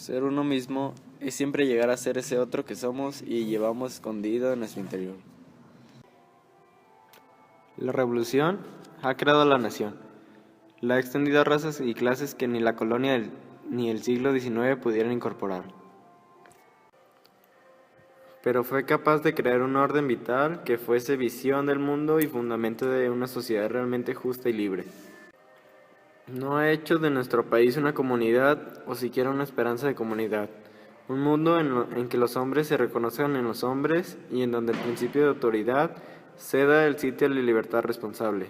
Ser uno mismo es siempre llegar a ser ese otro que somos y llevamos escondido en nuestro interior. La revolución ha creado a la nación. La ha extendido a razas y clases que ni la colonia ni el siglo XIX pudieran incorporar. Pero fue capaz de crear un orden vital que fuese visión del mundo y fundamento de una sociedad realmente justa y libre. No ha hecho de nuestro país una comunidad o siquiera una esperanza de comunidad. Un mundo en que los hombres se reconozcan en los hombres y en donde el principio de autoridad ceda el sitio a la libertad responsable.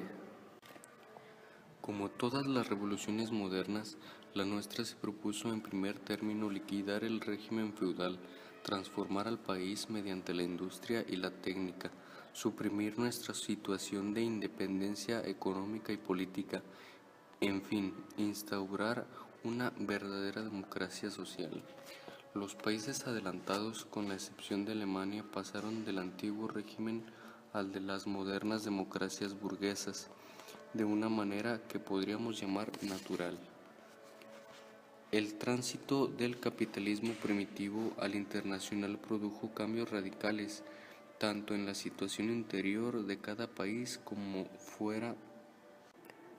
Como todas las revoluciones modernas, la nuestra se propuso en primer término liquidar el régimen feudal, transformar al país mediante la industria y la técnica, suprimir nuestra situación de independencia económica y política, en fin, instaurar una verdadera democracia social. Los países adelantados, con la excepción de Alemania, pasaron del antiguo régimen al de las modernas democracias burguesas, de una manera que podríamos llamar natural. El tránsito del capitalismo primitivo al internacional produjo cambios radicales, tanto en la situación interior de cada país como fuera.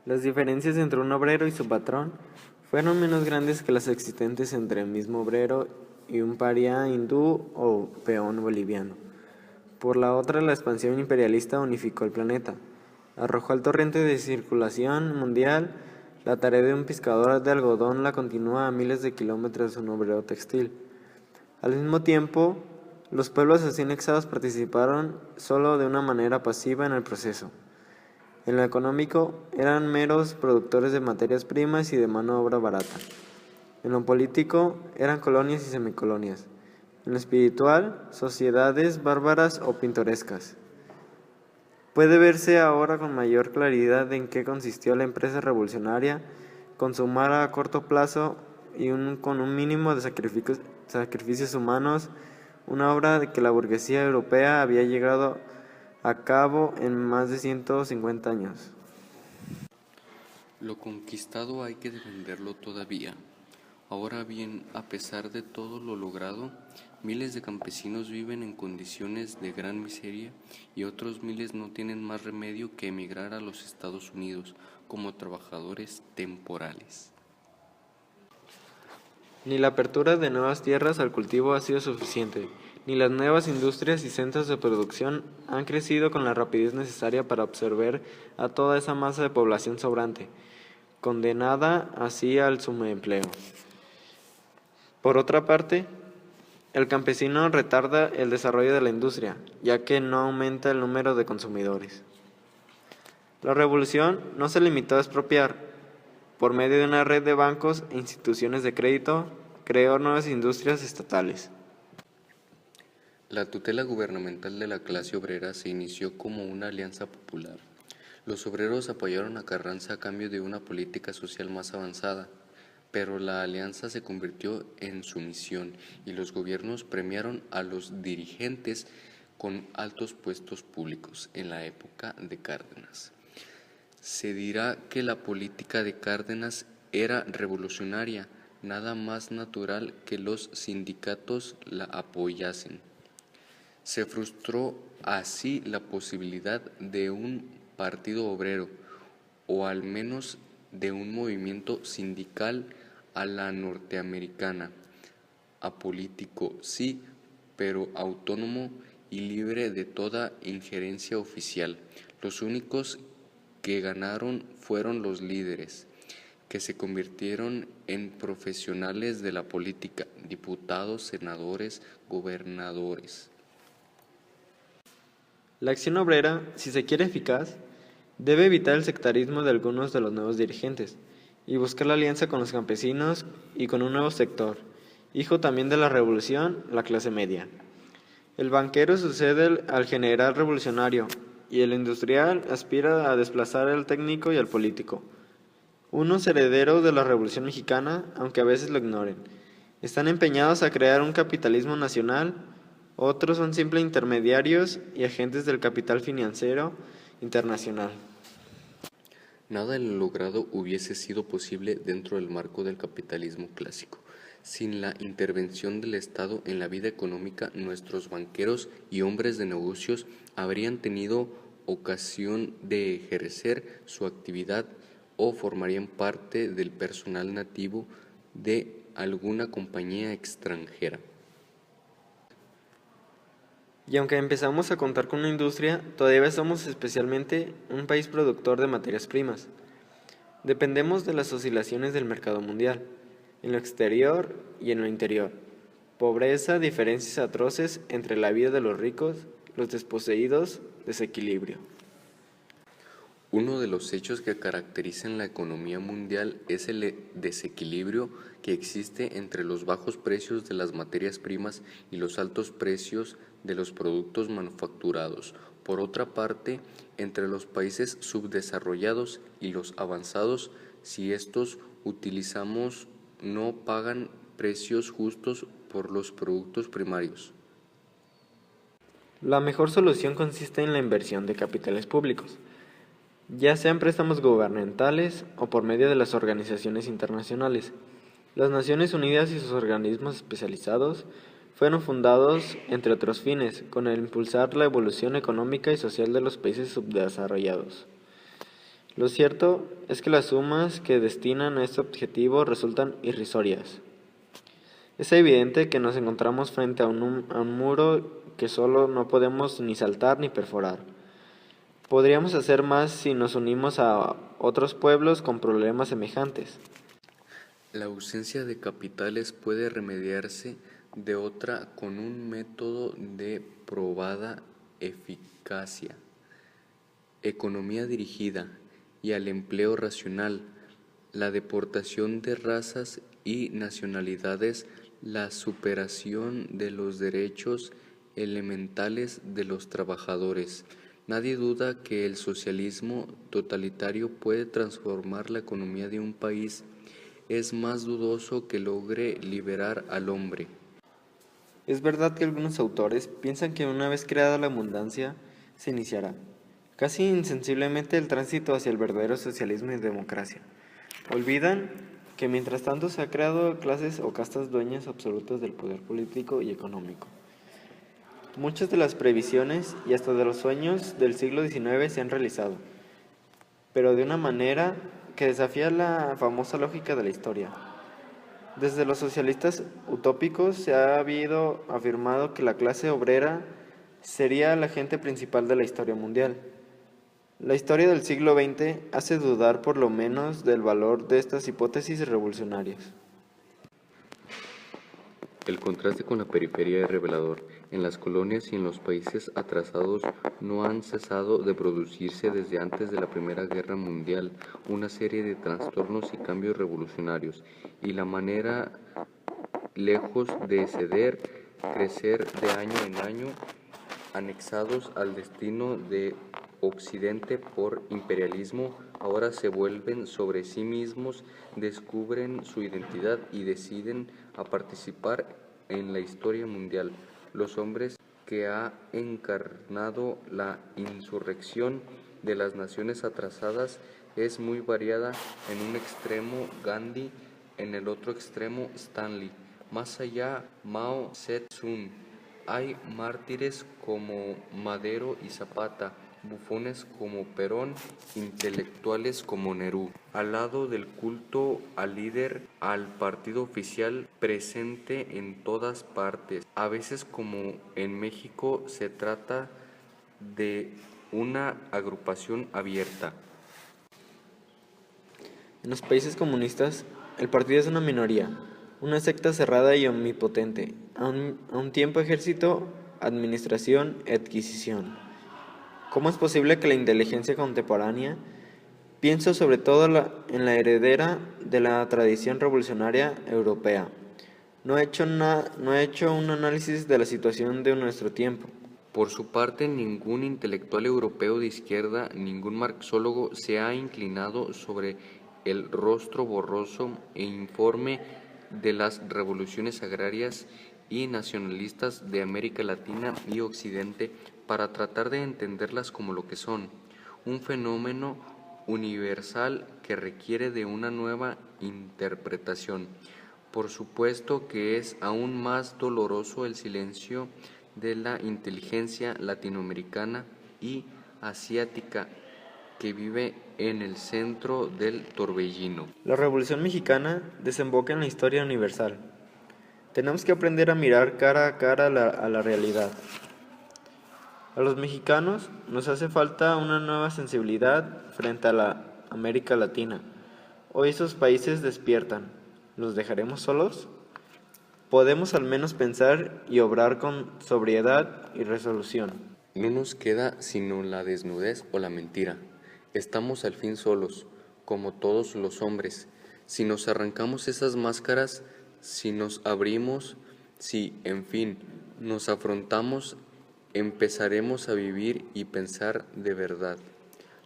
Las diferencias entre un obrero y su patrón fueron menos grandes que las existentes entre el mismo obrero y un paria hindú o peón boliviano. Por la otra, la expansión imperialista unificó el planeta. Arrojó al torrente de circulación mundial. La tarea de un pescador de algodón la continúa a miles de kilómetros de un obrero textil. Al mismo tiempo, los pueblos así anexados participaron solo de una manera pasiva en el proceso. En lo económico, eran meros productores de materias primas y de mano de obra barata. En lo político, eran colonias y semicolonias. En lo espiritual, sociedades bárbaras o pintorescas. Puede verse ahora con mayor claridad en qué consistió la empresa revolucionaria, consumar a corto plazo y con un mínimo de sacrificios humanos, una obra de que la burguesía europea había llegado a cabo en más de 150 años. Lo conquistado hay que defenderlo todavía. Ahora bien, a pesar de todo lo logrado, miles de campesinos viven en condiciones de gran miseria y otros miles no tienen más remedio que emigrar a los Estados Unidos como trabajadores temporales. Ni la apertura de nuevas tierras al cultivo ha sido suficiente, ni las nuevas industrias y centros de producción han crecido con la rapidez necesaria para absorber a toda esa masa de población sobrante, condenada así al subempleo. Por otra parte, el campesino retarda el desarrollo de la industria, ya que no aumenta el número de consumidores. La revolución no se limitó a expropiar. Por medio de una red de bancos e instituciones de crédito, creó nuevas industrias estatales. La tutela gubernamental de la clase obrera se inició como una alianza popular. Los obreros apoyaron a Carranza a cambio de una política social más avanzada, pero la alianza se convirtió en sumisión y los gobiernos premiaron a los dirigentes con altos puestos públicos en la época de Cárdenas. Se dirá que la política de Cárdenas era revolucionaria, nada más natural que los sindicatos la apoyasen. Se frustró así la posibilidad de un partido obrero, o al menos de un movimiento sindical a la norteamericana, apolítico sí, pero autónomo y libre de toda injerencia oficial. Los únicos que ganaron fueron los líderes, que se convirtieron en profesionales de la política, diputados, senadores, gobernadores. La acción obrera, si se quiere eficaz, debe evitar el sectarismo de algunos de los nuevos dirigentes y buscar la alianza con los campesinos y con un nuevo sector, hijo también de la revolución, la clase media. El banquero sucede al general revolucionario y el industrial aspira a desplazar al técnico y al político. Unos herederos de la Revolución Mexicana, aunque a veces lo ignoren, están empeñados a crear un capitalismo nacional, otros son simples intermediarios y agentes del capital financiero internacional. Nada de lo logrado hubiese sido posible dentro del marco del capitalismo clásico, Sin la intervención del Estado en la vida económica, nuestros banqueros y hombres de negocios habrían tenido ocasión de ejercer su actividad o formarían parte del personal nativo de alguna compañía extranjera. Y aunque empezamos a contar con una industria, todavía somos especialmente un país productor de materias primas. Dependemos de las oscilaciones del mercado mundial, en lo exterior y en lo interior. Pobreza, diferencias atroces entre la vida de los ricos, los desposeídos, desequilibrio. Uno de los hechos que caracterizan la economía mundial es el desequilibrio que existe entre los bajos precios de las materias primas y los altos precios de los productos manufacturados. Por otra parte, entre los países subdesarrollados y los avanzados, si estos utilizamos no pagan precios justos por los productos primarios. La mejor solución consiste en la inversión de capitales públicos, ya sean préstamos gubernamentales o por medio de las organizaciones internacionales. Las Naciones Unidas y sus organismos especializados fueron fundados, entre otros fines, con el impulsar la evolución económica y social de los países subdesarrollados. Lo cierto es que las sumas que destinan a este objetivo resultan irrisorias. Es evidente que nos encontramos frente a un muro que solo no podemos ni saltar ni perforar. Podríamos hacer más si nos unimos a otros pueblos con problemas semejantes. La ausencia de capitales puede remediarse de otra con un método de probada eficacia, economía dirigida y al empleo racional, la deportación de razas y nacionalidades, la superación de los derechos elementales de los trabajadores. Nadie duda que el socialismo totalitario puede transformar la economía de un país. Es más dudoso que logre liberar al hombre. Es verdad que algunos autores piensan que una vez creada la abundancia, se iniciará, casi insensiblemente, el tránsito hacia el verdadero socialismo y democracia. Olvidan que mientras tanto se ha creado clases o castas dueñas absolutas del poder político y económico. Muchas de las previsiones y hasta de los sueños del siglo XIX se han realizado, pero de una manera que desafía la famosa lógica de la historia. Desde los socialistas utópicos se ha habido afirmado que la clase obrera sería el agente principal de la historia mundial. La historia del siglo XX hace dudar por lo menos del valor de estas hipótesis revolucionarias. El contraste con la periferia es revelador. En las colonias y en los países atrasados no han cesado de producirse desde antes de la Primera Guerra Mundial una serie de trastornos y cambios revolucionarios, y la manera, lejos de ceder, crecer de año en año, anexados al destino de Occidente por imperialismo, ahora se vuelven sobre sí mismos, descubren su identidad y deciden a participar en la historia mundial. Los hombres que ha encarnado la insurrección de las naciones atrasadas es muy variada. En un extremo Gandhi, en el otro extremo Stanley, más allá Mao Zedong. Hay mártires como Madero y Zapata, bufones como Perón, intelectuales como Nerú. Al lado del culto al líder, al partido oficial presente en todas partes. A veces, como en México, se trata de una agrupación abierta. En los países comunistas, el partido es una minoría, una secta cerrada y omnipotente, a un tiempo ejército, administración y adquisición. ¿Cómo es posible que la inteligencia contemporánea, pienso sobre todo en la heredera de la tradición revolucionaria europea, no ha hecho un análisis de la situación de nuestro tiempo? Por su parte, ningún intelectual europeo de izquierda, ningún marxólogo se ha inclinado sobre el rostro borroso e informe de las revoluciones agrarias y nacionalistas de América Latina y Occidente para tratar de entenderlas como lo que son, un fenómeno universal que requiere de una nueva interpretación. Por supuesto que es aún más doloroso el silencio de la inteligencia latinoamericana y asiática que vive en el centro del torbellino. La Revolución Mexicana desemboca en la historia universal. Tenemos que aprender a mirar cara a cara a la realidad. A los mexicanos nos hace falta una nueva sensibilidad frente a la América Latina. Hoy esos países despiertan. ¿Los dejaremos solos? Podemos al menos pensar y obrar con sobriedad y resolución. No nos queda sino la desnudez o la mentira. Estamos al fin solos, como todos los hombres. Si nos arrancamos esas máscaras, si nos abrimos, si, en fin, nos afrontamos, empezaremos a vivir y pensar de verdad.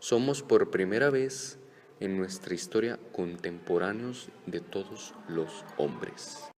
Somos por primera vez en nuestra historia contemporáneos de todos los hombres.